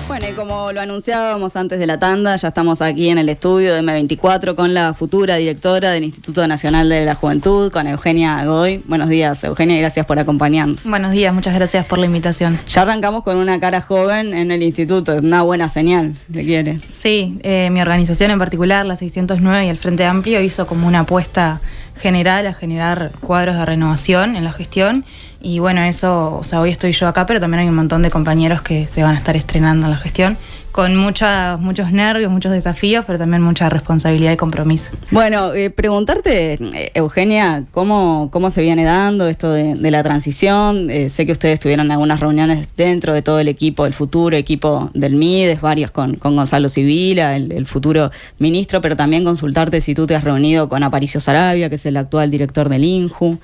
Bueno, y como lo anunciábamos antes de la tanda, ya estamos aquí en el estudio de M24 con la futura directora del Instituto Nacional de la Juventud, con Eugenia Godoy. Buenos días, Eugenia, y gracias por acompañarnos. Buenos días, muchas gracias por la invitación. Ya arrancamos con una cara joven en el instituto, es una buena señal, ¿se quiere? Sí, mi organización en particular, la 609 y el Frente Amplio, hizo como una apuesta general a generar cuadros de renovación en la gestión. Y bueno, eso, o sea, hoy estoy yo acá, pero también hay un montón de compañeros que se van a estar estrenando en la gestión, con muchos nervios, muchos desafíos, pero también mucha responsabilidad y compromiso. Bueno, preguntarte, Eugenia, ¿cómo se viene dando esto de la transición? Sé que ustedes tuvieron algunas reuniones dentro de todo el equipo, el futuro equipo del MIDES, varias con Gonzalo Sibila, el futuro ministro, pero también consultarte si tú te has reunido con Aparicio Saravia, que es el actual director del INJU.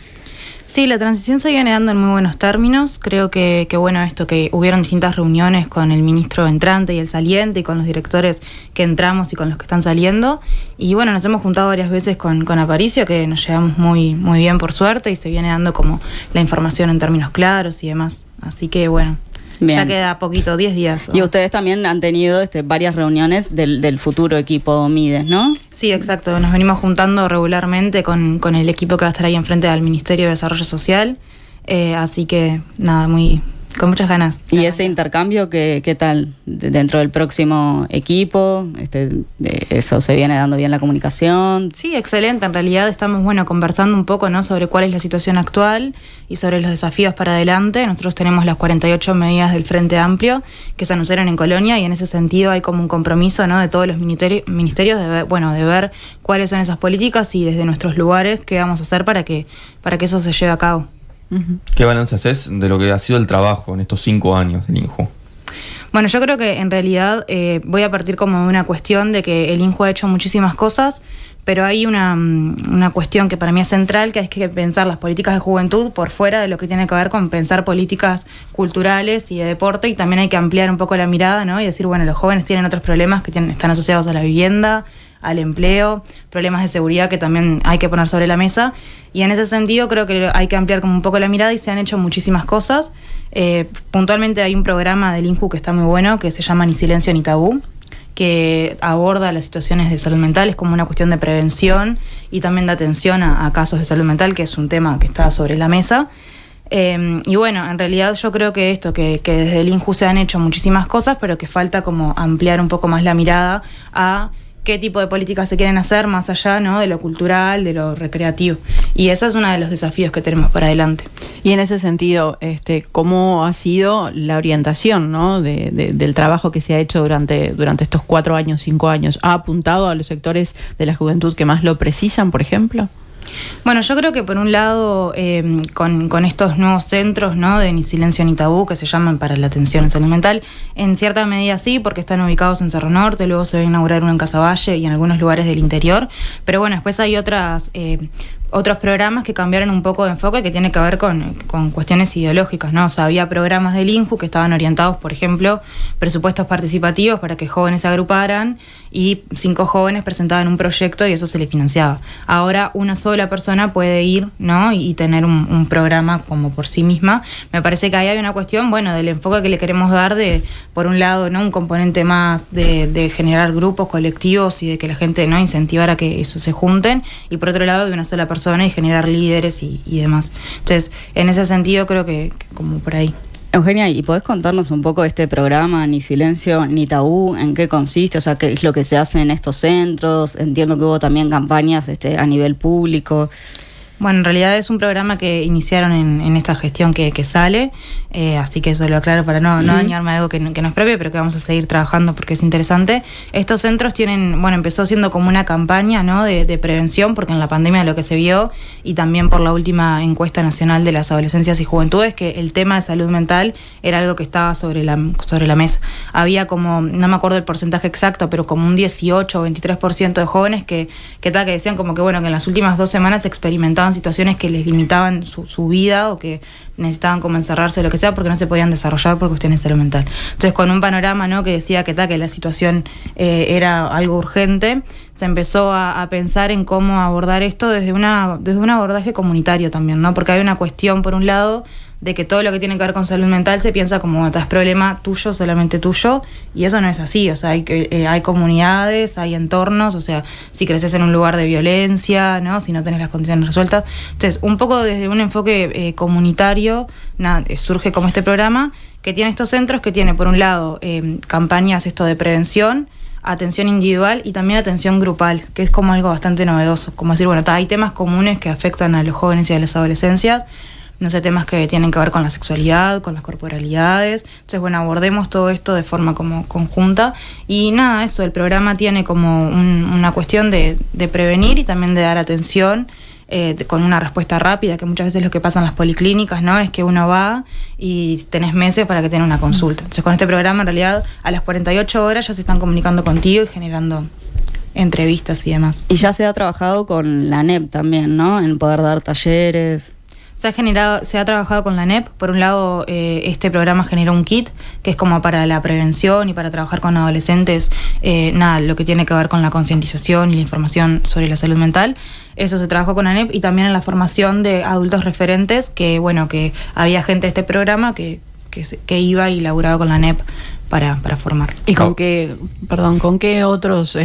Sí, la transición se viene dando en muy buenos términos. Creo que bueno, esto que hubieron distintas reuniones con el ministro entrante y el saliente y con los directores que entramos y con los que están saliendo. Y bueno, nos hemos juntado varias veces con Aparicio, que nos llevamos muy, muy bien por suerte, y se viene dando como la información en términos claros y demás. Así que bueno. Bien. Ya queda poquito, 10 días. Y ustedes también han tenido varias reuniones del futuro equipo MIDES, ¿no? Sí, exacto. Nos venimos juntando regularmente con el equipo que va a estar ahí enfrente del Ministerio de Desarrollo Social. Así que, nada, con muchas ganas. ¿Y ese intercambio qué tal dentro del próximo equipo? ¿Eso se viene dando bien la comunicación? Sí, excelente. En realidad estamos conversando un poco, ¿no?, sobre cuál es la situación actual y sobre los desafíos para adelante. Nosotros tenemos las 48 medidas del Frente Amplio que se anunciaron en Colonia, y en ese sentido hay como un compromiso, ¿no?, de todos los ministerios de ver cuáles son esas políticas y desde nuestros lugares qué vamos a hacer para que eso se lleve a cabo. ¿Qué balance haces de lo que ha sido el trabajo en estos 5 años del INJU? Bueno, yo creo que en realidad voy a partir como de una cuestión de que el INJU ha hecho muchísimas cosas, pero hay una cuestión que para mí es central, que es que pensar las políticas de juventud por fuera de lo que tiene que ver con pensar políticas culturales y de deporte, y también hay que ampliar un poco la mirada, ¿no?, y decir, bueno, los jóvenes tienen otros problemas que están asociados a la vivienda, al empleo, problemas de seguridad que también hay que poner sobre la mesa, y en ese sentido creo que hay que ampliar como un poco la mirada, y se han hecho muchísimas cosas. Puntualmente hay un programa del INJU que está muy bueno, que se llama Ni Silencio Ni Tabú, que aborda las situaciones de salud mental, es como una cuestión de prevención y también de atención a casos de salud mental, que es un tema que está sobre la mesa. Y bueno, en realidad yo creo que que desde el INJU se han hecho muchísimas cosas, pero que falta como ampliar un poco más la mirada a qué tipo de políticas se quieren hacer más allá, ¿no?, de lo cultural, de lo recreativo. Y ese es uno de los desafíos que tenemos para adelante. Y en ese sentido, ¿cómo ha sido la orientación, ¿no?, del trabajo que se ha hecho durante estos 4 años, 5 años? ¿Ha apuntado a los sectores de la juventud que más lo precisan, por ejemplo? Bueno, yo creo que por un lado, con estos nuevos centros, ¿no?, de Ni Silencio Ni Tabú, que se llaman para la atención en salud mental, en cierta medida sí, porque están ubicados en Cerro Norte, luego se va a inaugurar uno en Casaballe y en algunos lugares del interior, pero bueno, después hay otros programas que cambiaron un poco de enfoque, que tiene que ver con cuestiones ideológicas, ¿no? O sea, había programas del INJU que estaban orientados, por ejemplo, presupuestos participativos para que jóvenes se agruparan, y 5 jóvenes presentaban un proyecto y eso se les financiaba. Ahora una sola persona puede ir, ¿no?, y tener un programa como por sí misma. Me parece que ahí hay una cuestión, del enfoque que le queremos dar de, por un lado, ¿no?, un componente más de generar grupos colectivos y de que la gente, ¿no?, incentivar a que eso se junten, y por otro lado de una sola persona y generar líderes y demás. Entonces, en ese sentido creo que como por ahí. Eugenia, ¿y podés contarnos un poco de este programa, Ni Silencio Ni Tabú? ¿En qué consiste? O sea, ¿qué es lo que se hace en estos centros? Entiendo que hubo también campañas a nivel público. Bueno, en realidad es un programa que iniciaron en esta gestión que sale, así que eso lo aclaro para no dañarme algo que no es propio, pero que vamos a seguir trabajando porque es interesante. Estos centros empezó siendo como una campaña, ¿no?, de prevención, porque en la pandemia lo que se vio, y también por la última encuesta nacional de las adolescencias y juventudes, que el tema de salud mental era algo que estaba sobre la mesa. Había como, no me acuerdo el porcentaje exacto, pero como un 18 o 23% de jóvenes que decían como que en las últimas 2 semanas experimentaban situaciones que les limitaban su vida, o que necesitaban como encerrarse o lo que sea, porque no se podían desarrollar por cuestiones de salud mental. Entonces, con un panorama, ¿no?, que decía que la situación era algo urgente, se empezó a pensar en cómo abordar esto desde un abordaje comunitario también, ¿no? Porque hay una cuestión, por un lado, de que todo lo que tiene que ver con salud mental se piensa como, bueno, es problema tuyo, solamente tuyo, y eso no es así. O sea, hay comunidades, hay entornos, o sea, si creces en un lugar de violencia, ¿no? Si no tenés las condiciones resueltas. Entonces, un poco desde un enfoque comunitario, surge como este programa, que tiene estos centros, que tiene, por un lado, campañas de prevención, atención individual y también atención grupal, que es como algo bastante novedoso, como decir, bueno, hay temas comunes que afectan a los jóvenes y a las adolescencias, no sé, temas que tienen que ver con la sexualidad, con las corporalidades. Entonces, bueno, abordemos todo esto de forma como conjunta. Y nada, eso, el programa tiene como una cuestión de prevenir y también de dar atención con una respuesta rápida, que muchas veces lo que pasa en las policlínicas, ¿no? Es que uno va y tenés meses para que tenga una consulta. Entonces, con este programa, en realidad, a las 48 horas ya se están comunicando contigo y generando entrevistas y demás. Y ya se ha trabajado con la ANEP también, ¿no? En poder dar talleres. Se ha trabajado con la ANEP. Por un lado, este programa generó un kit que es como para la prevención y para trabajar con adolescentes, lo que tiene que ver con la concientización y la información sobre la salud mental. Eso se trabajó con ANEP, y también en la formación de adultos referentes, que había gente de este programa que iba y laburaba con la ANEP para formar. ¿Y con qué otros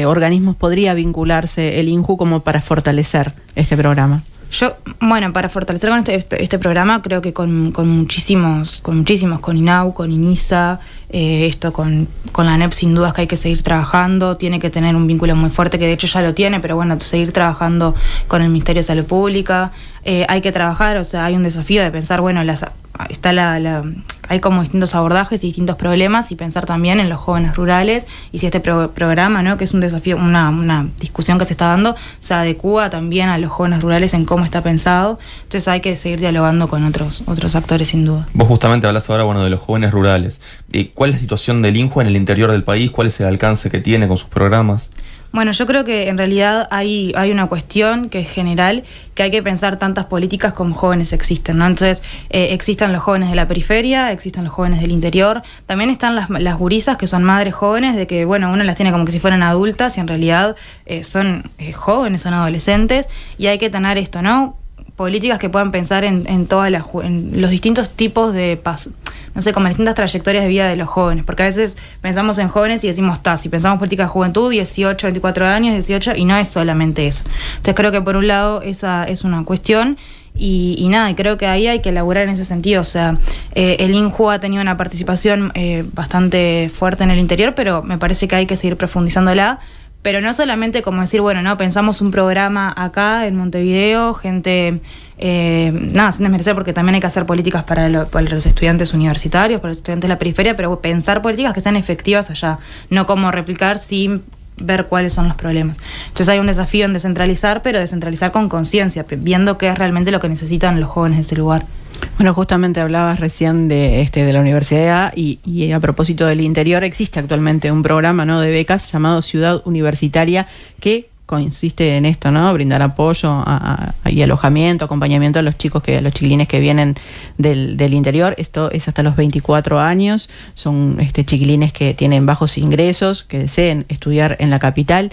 organismos podría vincularse el INJU como para fortalecer este programa? Para fortalecer con este programa, creo que con muchísimos, con INAU, con INISA, con la ANEP sin dudas que hay que seguir trabajando, tiene que tener un vínculo muy fuerte, que de hecho ya lo tiene, pero bueno, seguir trabajando con el Ministerio de Salud Pública, hay que trabajar, o sea, hay un desafío de pensar, bueno, hay como distintos abordajes y distintos problemas, y pensar también en los jóvenes rurales, y si este programa, ¿no? Que es un desafío, una discusión que se está dando, se adecúa también a los jóvenes rurales en cómo está pensado. Entonces hay que seguir dialogando con otros actores, sin duda. Vos justamente hablas ahora, de los jóvenes rurales. ¿Cuál es la situación del INJU en el interior del país? ¿Cuál es el alcance que tiene con sus programas? Bueno, yo creo que en realidad hay una cuestión que es general, que hay que pensar tantas políticas como jóvenes existen, ¿no? Entonces, existen los jóvenes de la periferia, existen los jóvenes del interior, también están las gurisas que son madres jóvenes, de que, uno las tiene como que si fueran adultas y en realidad son jóvenes, son adolescentes, y hay que tener esto, ¿no? Políticas que puedan pensar en los distintos tipos de como distintas trayectorias de vida de los jóvenes, porque a veces pensamos en jóvenes y decimos, si pensamos política de juventud, 18, 24 años, 18, y no es solamente eso. Entonces creo que por un lado esa es una cuestión, y creo que ahí hay que elaborar en ese sentido. O sea, el INJU ha tenido una participación bastante fuerte en el interior, pero me parece que hay que seguir profundizándola. Pero no solamente como decir, pensamos un programa acá en Montevideo, gente, sin desmerecer, porque también hay que hacer políticas para los estudiantes universitarios, para los estudiantes de la periferia, pero pensar políticas que sean efectivas allá, no como replicar sin ver cuáles son los problemas. Entonces hay un desafío en descentralizar, pero descentralizar con conciencia, viendo qué es realmente lo que necesitan los jóvenes de ese lugar. Bueno, justamente hablabas recién de la universidad y a propósito del interior, existe actualmente un programa, ¿no?, de becas llamado Ciudad Universitaria, que consiste en esto, ¿no?, brindar apoyo y alojamiento, acompañamiento a los chiquilines que vienen del interior. Esto es hasta los 24 años, son chiquilines que tienen bajos ingresos, que deseen estudiar en la capital.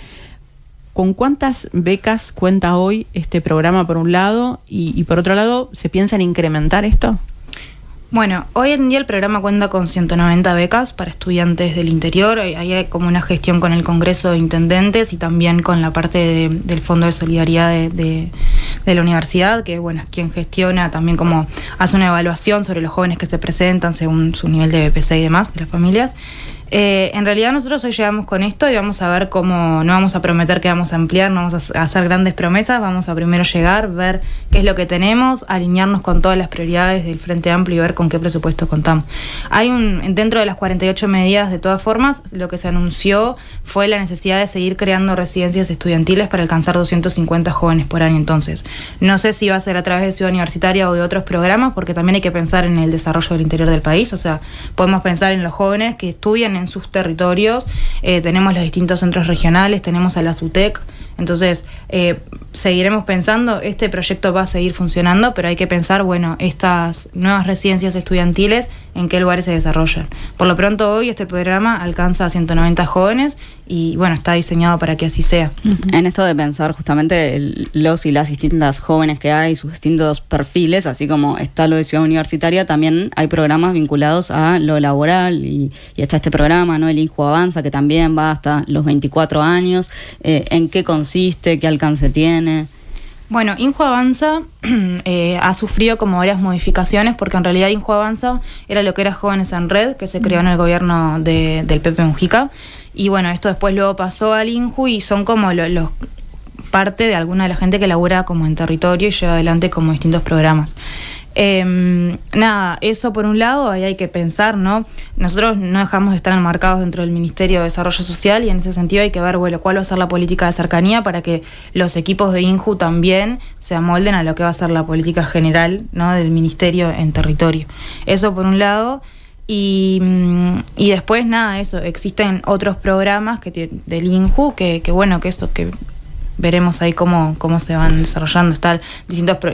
¿Con cuántas becas cuenta hoy este programa por un lado y por otro lado, se piensa en incrementar esto? Bueno, hoy en día el programa cuenta con 190 becas para estudiantes del interior. Ahí hay como una gestión con el Congreso de Intendentes y también con la parte del Fondo de Solidaridad de la universidad, que es quien gestiona, también como hace una evaluación sobre los jóvenes que se presentan según su nivel de BPC y demás, de las familias. En realidad nosotros hoy llegamos con esto y vamos a ver cómo, no vamos a prometer que vamos a ampliar, no vamos a hacer grandes promesas, vamos a primero llegar, ver qué es lo que tenemos, alinearnos con todas las prioridades del Frente Amplio y ver con qué presupuesto contamos. Dentro de las 48 medidas, de todas formas, lo que se anunció fue la necesidad de seguir creando residencias estudiantiles para alcanzar 250 jóvenes por año. Entonces, no sé si va a ser a través de Ciudad Universitaria o de otros programas, porque también hay que pensar en el desarrollo del interior del país. O sea, podemos pensar en los jóvenes que estudian en sus territorios, tenemos los distintos centros regionales, tenemos a la SUTEC. Entonces, seguiremos pensando, este proyecto va a seguir funcionando, pero hay que pensar, estas nuevas residencias estudiantiles en qué lugares se desarrollan. Por lo pronto hoy este programa alcanza a 190 jóvenes y bueno, está diseñado para que así sea. En esto de pensar justamente los y las distintas jóvenes que hay, sus distintos perfiles, así como está lo de Ciudad Universitaria, también hay programas vinculados a lo laboral y está este programa, ¿no? El INJU Avanza, que también va hasta los 24 años. ¿En qué consiste? ¿Qué alcance tiene? Bueno, INJU Avanza ha sufrido como varias modificaciones porque en realidad INJU Avanza era lo que era Jóvenes en Red, que se creó en el gobierno del Pepe Mujica. Y bueno, esto después luego pasó al INJU y son como los parte de alguna de la gente que labura como en territorio y lleva adelante como distintos programas. Nada, eso por un lado, ahí hay que pensar, ¿no? Nosotros no dejamos de estar enmarcados dentro del Ministerio de Desarrollo Social y en ese sentido hay que ver, bueno, cuál va a ser la política de cercanía para que los equipos de INJU también se amolden a lo que va a ser la política general, ¿no? Del Ministerio en territorio. Eso por un lado. Y después, nada, eso, existen otros programas del INJU que bueno, que eso, que veremos ahí cómo se van desarrollando.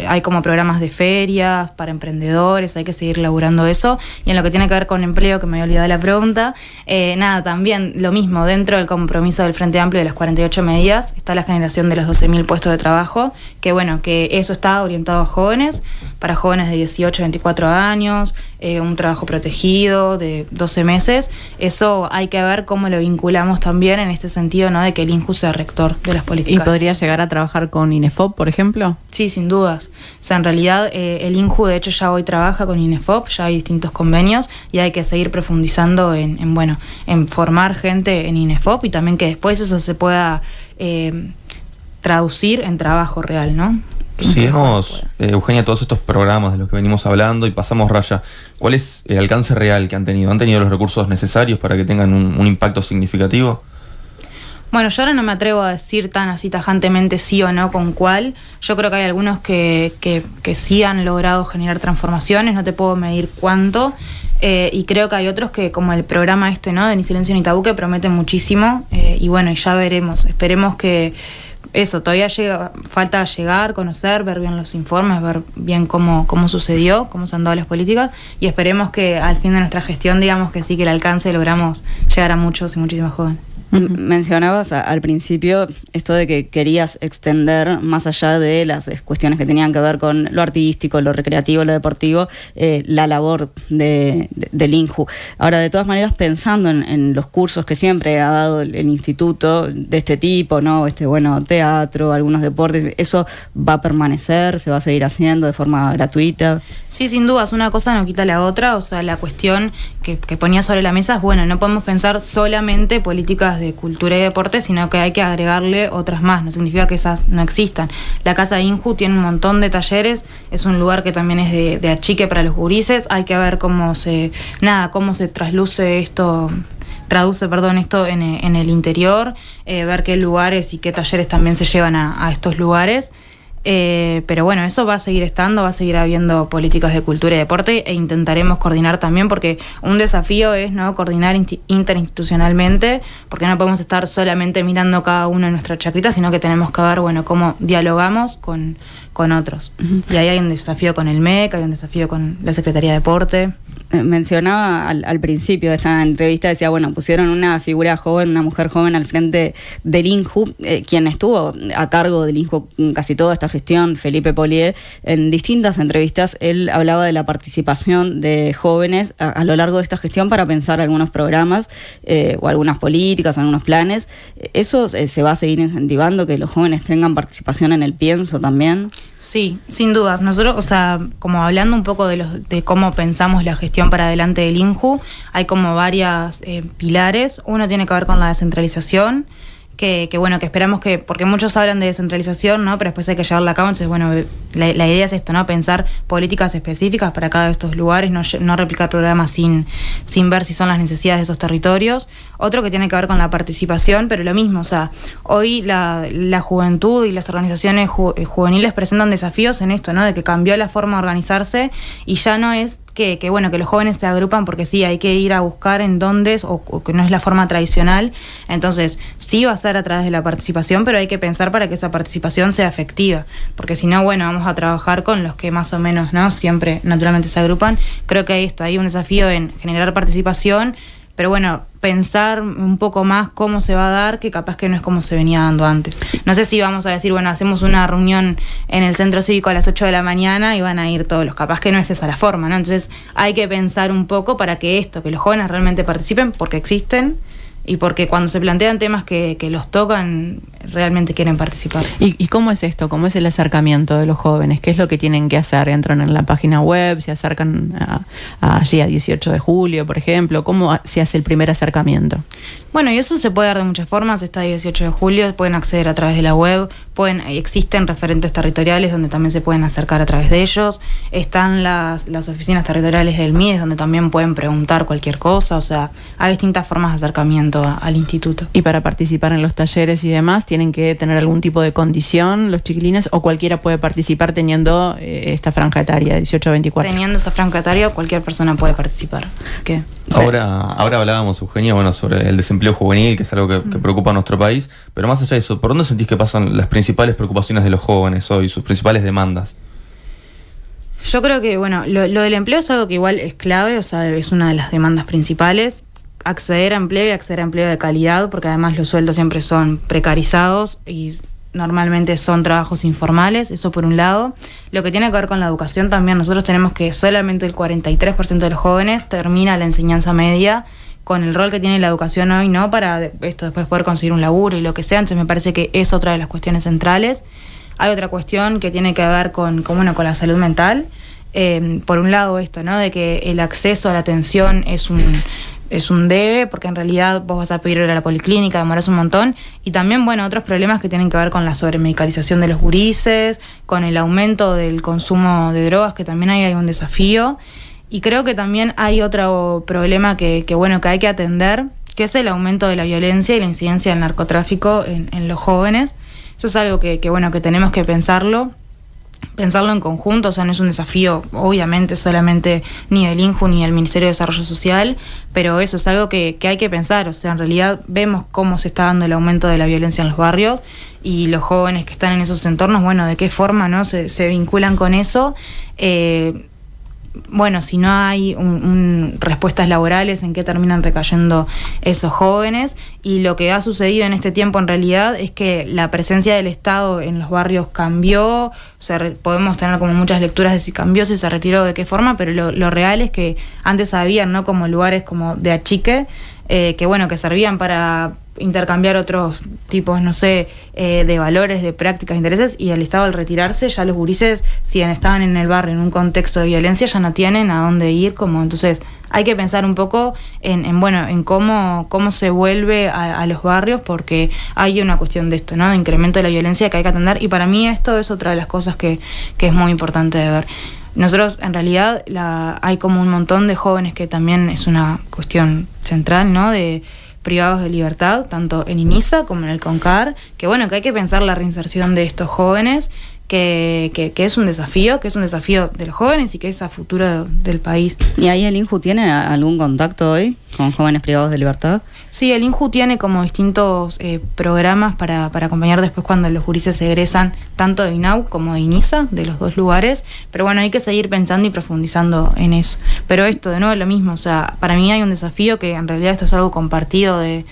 Hay como programas de ferias para emprendedores, hay que seguir laburando eso. Y en lo que tiene que ver con empleo, que me había olvidado la pregunta, nada, también lo mismo, dentro del compromiso del Frente Amplio de las 48 medidas, está la generación de los 12.000 puestos de trabajo, que bueno, que eso está orientado a jóvenes, para jóvenes de 18 a 24 años, un trabajo protegido de 12 meses. Eso hay que ver cómo lo vinculamos también en este sentido, ¿no? De que el INJU sea rector de las políticas. ¿Y podría llegar a trabajar con INEFOP, por ejemplo? Sí, sin dudas. O sea, en realidad el INJU de hecho ya hoy trabaja con INEFOP, ya hay distintos convenios y hay que seguir profundizando en formar gente en INEFOP y también que después eso se pueda traducir en trabajo real, ¿no? Sigamos, Eugenia, todos estos programas de los que venimos hablando y pasamos raya. ¿Cuál es el alcance real que han tenido? ¿Han tenido los recursos necesarios para que tengan un impacto significativo? Bueno, yo ahora no me atrevo a decir tan así tajantemente sí o no con cuál. Yo creo que hay algunos que sí han logrado generar transformaciones, no te puedo medir cuánto. Y creo que hay otros que, como el programa ¿no? De Ni Silencio Ni Tabú, que prometen muchísimo. Y bueno, y ya veremos. Esperemos que eso, todavía falta llegar, conocer, ver bien los informes, ver bien cómo sucedió, cómo se han dado las políticas. Y esperemos que al fin de nuestra gestión, digamos que sí, que el alcance logramos llegar a muchos y muchísimas jóvenes. Mencionabas al principio esto de que querías extender más allá de las cuestiones que tenían que ver con lo artístico, lo recreativo, lo deportivo, la labor del INJU. Ahora, de todas maneras, pensando en los cursos que siempre ha dado el instituto de este tipo, ¿no? Teatro, algunos deportes, ¿eso va a permanecer? ¿Se va a seguir haciendo de forma gratuita? Sí, sin dudas, una cosa no quita la otra. O sea, la cuestión que ponía sobre la mesa es, bueno, no podemos pensar solamente políticas de cultura y deporte, sino que hay que agregarle otras más. No significa que esas no existan. La Casa de INJU tiene un montón de talleres, es un lugar que también es de achique para los gurises. Hay que ver cómo se traduce esto en el interior, ver qué lugares y qué talleres también se llevan a estos lugares. Pero bueno, eso va a seguir estando, va a seguir habiendo políticas de cultura y deporte e intentaremos coordinar también, porque un desafío es, ¿no?, coordinar interinstitucionalmente, porque no podemos estar solamente mirando cada uno en nuestra chacrita, sino que tenemos que ver, bueno, cómo dialogamos con otros. Uh-huh. Y ahí hay un desafío con el MEC, hay un desafío con la Secretaría de Deporte. Mencionaba al principio de esta entrevista, decía, bueno, pusieron una figura joven, una mujer joven al frente del INJU, quien estuvo a cargo del INJU casi toda esta gestión, Felipe Polié. En distintas entrevistas él hablaba de la participación de jóvenes a lo largo de esta gestión para pensar algunos programas o algunas políticas, algunos planes. ¿Eso se va a seguir incentivando, que los jóvenes tengan participación en el pienso también? Sí, sin dudas. Nosotros, o sea, como hablando un poco de cómo pensamos la gestión para adelante del INJU, hay como varias pilares. Uno tiene que ver con la descentralización, que bueno, que esperamos que, porque muchos hablan de descentralización, ¿no? Pero después hay que llevarla a cabo. Entonces, bueno, la idea es esto, ¿no? Pensar políticas específicas para cada de estos lugares, no replicar programas sin ver si son las necesidades de esos territorios. Otro que tiene que ver con la participación, pero lo mismo, o sea, hoy la juventud y las organizaciones juveniles presentan desafíos en esto, ¿no? De que cambió la forma de organizarse y ya no es que bueno, que los jóvenes se agrupan porque sí, hay que ir a buscar en dónde o que no es la forma tradicional. Entonces, sí va a ser a través de la participación, pero hay que pensar para que esa participación sea efectiva, porque si no, bueno, vamos a trabajar con los que más o menos, ¿no?, siempre naturalmente se agrupan. Creo que hay un desafío en generar participación, pero bueno, pensar un poco más cómo se va a dar, que capaz que no es como se venía dando antes. No sé si vamos a decir, bueno, hacemos una reunión en el centro cívico a las 8 de la mañana y van a ir todos los, capaz que no es esa la forma, ¿no? Entonces hay que pensar un poco para que los jóvenes realmente participen, porque existen y porque cuando se plantean temas que los tocan, realmente quieren participar. ¿Y cómo es esto? ¿Cómo es el acercamiento de los jóvenes? ¿Qué es lo que tienen que hacer? ¿Entran en la página web? ¿Se acercan allí a 18 de julio, por ejemplo? ¿Cómo se hace el primer acercamiento? Bueno, y eso se puede dar de muchas formas. Está 18 de julio, pueden acceder a través de la web, existen referentes territoriales donde también se pueden acercar a través de ellos. Están las oficinas territoriales del MIDES donde también pueden preguntar cualquier cosa. O sea, hay distintas formas de acercamiento al instituto. Y para participar en los talleres y demás, ¿tienen que tener algún tipo de condición los chiquilines o cualquiera puede participar teniendo esta franja etaria, 18 a 24? Teniendo esa franja etaria, cualquier persona puede participar. Así que... Ahora hablábamos, Eugenia, sobre el desempleo juvenil, que es algo que preocupa a nuestro país, pero más allá de eso, ¿por dónde sentís que pasan las principales preocupaciones de los jóvenes hoy, sus principales demandas? Yo creo que, lo del empleo es algo que igual es clave, o sea, es una de las demandas principales. Acceder a empleo y acceder a empleo de calidad, porque además los sueldos siempre son precarizados y normalmente son trabajos informales, eso por un lado. Lo que tiene que ver con la educación también, nosotros tenemos que solamente el 43% de los jóvenes termina la enseñanza media, con el rol que tiene la educación hoy, ¿no?, para esto después poder conseguir un laburo y lo que sea. Entonces me parece que es otra de las cuestiones centrales. Hay otra cuestión que tiene que ver con la salud mental. Por un lado esto, ¿no?, de que el acceso a la atención es un debe, porque en realidad vos vas a pedir ir a la policlínica, demorás un montón, y también, otros problemas que tienen que ver con la sobremedicalización de los gurises, con el aumento del consumo de drogas, que también hay un desafío, y creo que también hay otro problema que hay que atender, que es el aumento de la violencia y la incidencia del narcotráfico en los jóvenes. Eso es algo que tenemos que pensarlo en conjunto. O sea, no es un desafío obviamente solamente ni del INJU ni del Ministerio de Desarrollo Social, pero eso es algo que hay que pensar. O sea, en realidad vemos cómo se está dando el aumento de la violencia en los barrios y los jóvenes que están en esos entornos, de qué forma, ¿no?, se vinculan con eso. Si no hay respuestas laborales, en qué terminan recayendo esos jóvenes. Y lo que ha sucedido en este tiempo en realidad es que la presencia del Estado en los barrios cambió. Podemos tener como muchas lecturas de si cambió, si se retiró, de qué forma, pero lo real es que antes habían, ¿no?, como lugares como de achique, que servían para intercambiar otros tipos, de valores, de prácticas, de intereses, y el Estado, al retirarse, ya los gurises, si estaban en el barrio en un contexto de violencia, ya no tienen a dónde ir. Entonces hay que pensar un poco en cómo se vuelve a los barrios, porque hay una cuestión de esto, ¿no?, de incremento de la violencia que hay que atender, y para mí esto es otra de las cosas que es muy importante de ver. Nosotros, en realidad, hay como un montón de jóvenes que también es una cuestión central, ¿no?, de privados de libertad, tanto en INISA como en el CONCAR, que hay que pensar la reinserción de estos jóvenes, que es un desafío de los jóvenes y que es a futuro del país. ¿Y ahí el INJU tiene algún contacto hoy con jóvenes privados de libertad? Sí, el INJU tiene como distintos programas para acompañar después cuando los gurises se egresan, tanto de INAU como de INISA, de los dos lugares, pero hay que seguir pensando y profundizando en eso. Pero esto, de nuevo, lo mismo, o sea, para mí hay un desafío que en realidad esto es algo compartido de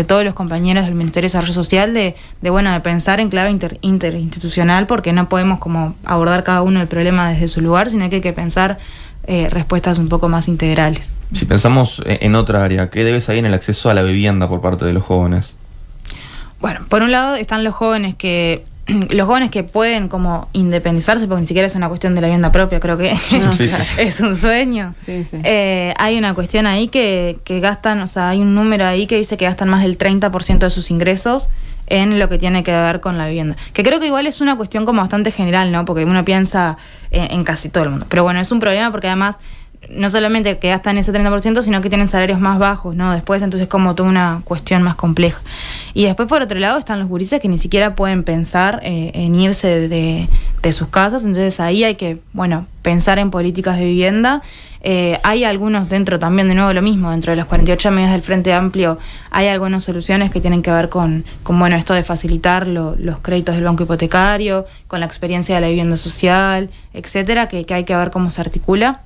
todos los compañeros del Ministerio de Desarrollo Social, de pensar en clave interinstitucional, porque no podemos como abordar cada uno el problema desde su lugar, sino que hay que pensar respuestas un poco más integrales. Si pensamos en otra área, ¿qué debes ahí en el acceso a la vivienda por parte de los jóvenes? Bueno, por un lado están los jóvenes que pueden como independizarse, porque ni siquiera es una cuestión de la vivienda propia, creo que es un sueño. Sí. Hay una cuestión ahí que gastan, hay un número ahí que dice que gastan más del 30% de sus ingresos en lo que tiene que ver con la vivienda. Que creo que igual es una cuestión como bastante general, ¿no? Porque uno piensa en casi todo el mundo. Pero es un problema porque además no solamente que gastan ese 30%, sino que tienen salarios más bajos, ¿no? Después, entonces, como toda una cuestión más compleja. Y después, por otro lado, están los gurises que ni siquiera pueden pensar en irse de sus casas. Entonces, ahí hay que, bueno, pensar en políticas de vivienda. Hay algunos dentro también, de nuevo lo mismo, dentro de las 48 medidas del Frente Amplio hay algunas soluciones que tienen que ver con bueno, esto de facilitar los créditos del banco hipotecario, con la experiencia de la vivienda social, etcétera, que hay que ver cómo se articula.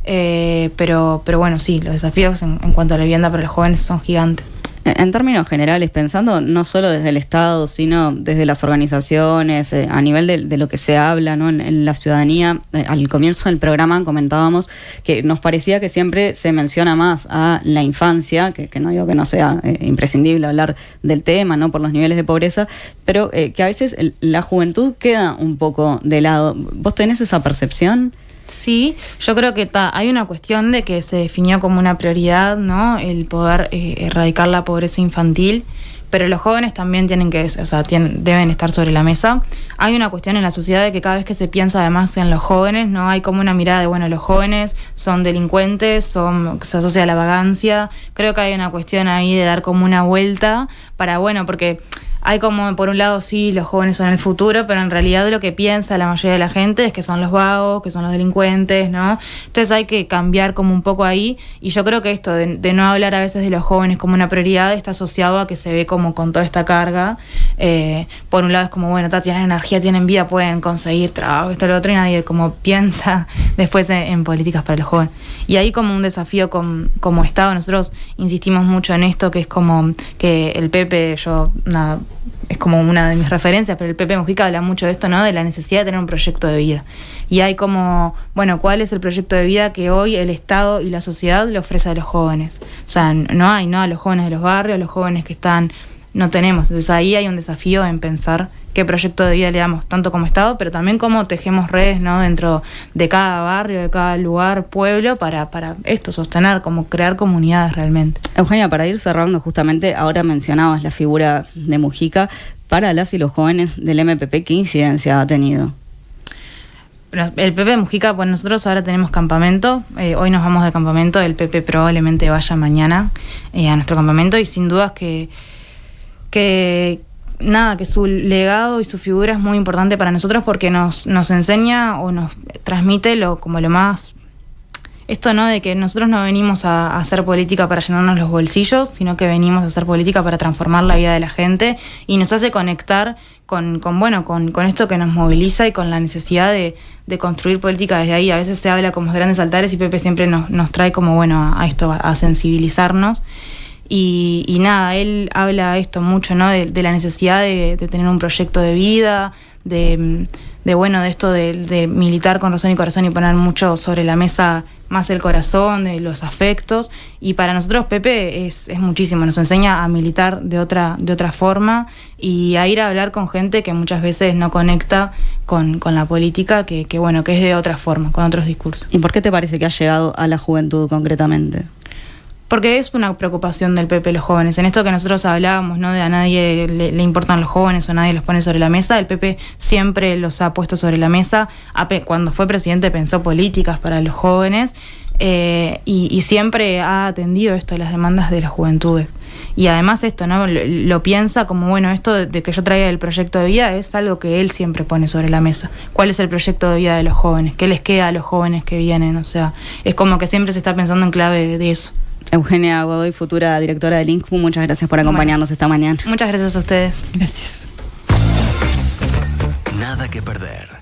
Pero bueno, sí, los desafíos en cuanto a la vivienda para los jóvenes son gigantes. En términos generales, pensando no solo desde el Estado, sino desde las organizaciones, a nivel de lo que se habla, ¿no? en la ciudadanía, al comienzo del programa comentábamos que nos parecía que siempre se menciona más a la infancia, que no digo que no sea imprescindible hablar del tema, ¿no? Por los niveles de pobreza, pero que a veces la juventud queda un poco de lado. ¿Vos tenés esa percepción? Sí, yo creo que hay una cuestión de que se definió como una prioridad, ¿no? El poder erradicar la pobreza infantil, pero los jóvenes también deben estar sobre la mesa. Hay una cuestión en la sociedad de que cada vez que se piensa además en los jóvenes, ¿no? Hay como una mirada de, bueno, los jóvenes son delincuentes, se asocia a la vagancia. Creo que hay una cuestión ahí de dar como una vuelta para, bueno, porque hay como, por un lado, sí, los jóvenes son el futuro, pero en realidad lo que piensa la mayoría de la gente es que son los vagos, que son los delincuentes, ¿no? Entonces hay que cambiar como un poco ahí, y yo creo que esto de no hablar a veces de los jóvenes como una prioridad está asociado a que se ve como con toda esta carga. Por un lado es como, bueno, tienen energía, tienen vida, pueden conseguir trabajo, esto, lo otro, y nadie como piensa después en políticas para los jóvenes. Y ahí como un desafío como Estado, nosotros insistimos mucho en esto, que es como que el Pepe, es como una de mis referencias, pero el Pepe Mujica habla mucho de esto, ¿no? De la necesidad de tener un proyecto de vida. Y hay como, bueno, ¿cuál es el proyecto de vida que hoy el Estado y la sociedad le ofrece a los jóvenes? O sea, no hay, ¿no? A los jóvenes de los barrios, a los jóvenes que no tenemos. Entonces ahí hay un desafío en pensar qué proyecto de vida le damos, tanto como Estado, pero también cómo tejemos redes, ¿no? Dentro de cada barrio, de cada lugar, pueblo, para esto, sostener, como crear comunidades realmente. Eugenia, para ir cerrando, justamente ahora mencionabas la figura de Mujica. Para las y los jóvenes del MPP, ¿qué incidencia ha tenido? El Pepe Mujica, pues nosotros ahora tenemos campamento, hoy nos vamos de campamento, el Pepe probablemente vaya mañana a nuestro campamento, y sin dudas que su legado y su figura es muy importante para nosotros, porque nos enseña o nos transmite lo más, esto, ¿no? De que nosotros no venimos a hacer política para llenarnos los bolsillos, sino que venimos a hacer política para transformar la vida de la gente, y nos hace conectar con esto que nos moviliza y con la necesidad de construir política desde ahí. A veces se habla como grandes altares, y Pepe siempre nos trae como, bueno, a esto, a sensibilizarnos. Y nada, él habla esto mucho, ¿no? De la necesidad de tener un proyecto de vida, de esto de militar con razón y corazón, y poner mucho sobre la mesa más el corazón, de los afectos. Y para nosotros Pepe es muchísimo, nos enseña a militar de otra forma, y a ir a hablar con gente que muchas veces no conecta con la política, que es de otra forma, con otros discursos. ¿Y por qué te parece que ha llegado a la juventud concretamente? Porque es una preocupación del Pepe los jóvenes. En esto que nosotros hablábamos, ¿no? De a nadie le importan los jóvenes o nadie los pone sobre la mesa, el Pepe siempre los ha puesto sobre la mesa. Cuando fue presidente pensó políticas para los jóvenes, y siempre ha atendido esto de las demandas de las juventudes. Y además esto, ¿no? Lo piensa como, bueno, esto de que yo traiga el proyecto de vida es algo que él siempre pone sobre la mesa. ¿Cuál es el proyecto de vida de los jóvenes? ¿Qué les queda a los jóvenes que vienen? O sea, es como que siempre se está pensando en clave de eso. Eugenia Godoy, futura directora del INCPU, muchas gracias por acompañarnos esta mañana. Muchas gracias a ustedes. Gracias. Nada que perder.